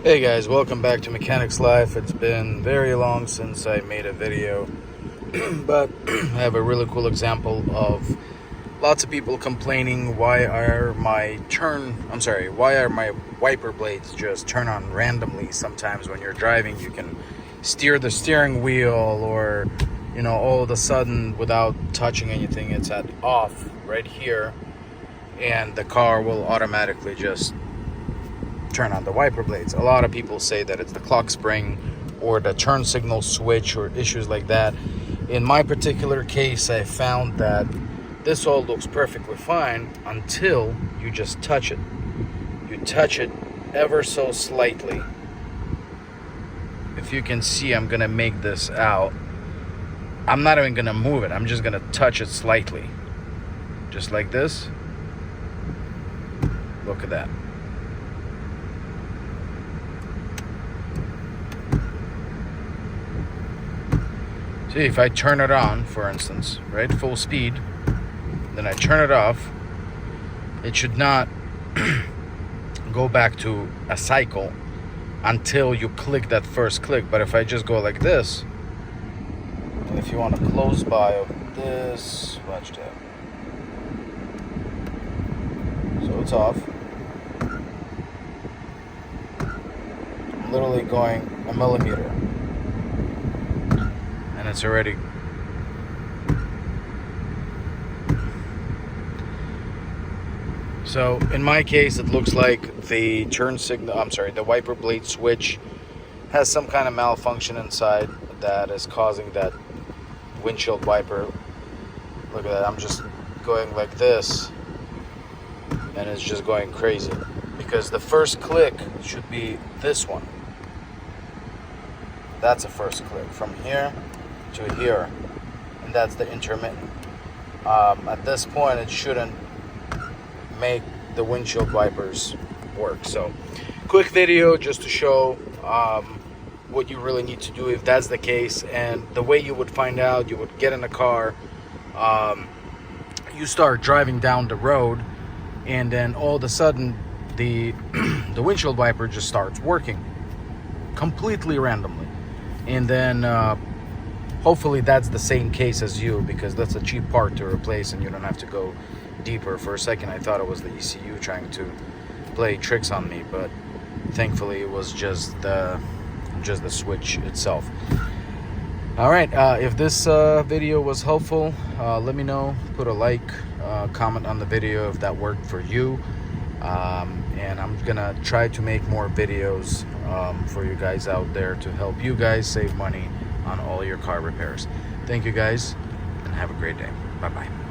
Hey guys, welcome back to Mechanics Life. It's been very long since I made a video, but I have a really cool example of lots of people complaining why are my wiper blades just turn on randomly. Sometimes when you're driving you can steer the steering wheel, or all of a sudden without touching anything it's at off right here, and the car will automatically just turn on the wiper blades. A lot of people say that it's the clock spring or the turn signal switch or issues like that. In my particular case, I found that this all looks perfectly fine until you just touch it. You touch it ever so slightly. If you can see, I'm gonna make this out. I'm not even gonna move it. I'm just gonna touch it slightly. Just like this. Look at that. See, if I turn it on, for instance, right, full speed, then I turn it off, it should not go back to a cycle until you click that first click. But if I just go like this, and if you want a close by of this, watch that. So it's off. I'm literally going a millimeter. And it's already so in my case it looks like the the wiper blade switch has some kind of malfunction inside that is causing that windshield wiper. Look at that, I'm just going like this and it's just going crazy because the first click should be this one. That's a first click from here to here, and that's the intermittent. At this point it shouldn't make the windshield wipers work. So quick video just to show what you really need to do if that's the case. And the way you would find out, you would get in a car, you start driving down the road, and then all of a sudden the the windshield wiper just starts working completely randomly, and then hopefully that's the same case as you, because that's a cheap part to replace and you don't have to go deeper. For a second I thought it was the ECU trying to play tricks on me, but thankfully it was just the switch itself. Alright, if this video was helpful, let me know. Put a like, comment on the video if that worked for you, and I'm gonna try to make more videos for you guys out there to help you guys save money on all your car repairs. Thank you guys, and have a great day. Bye-bye.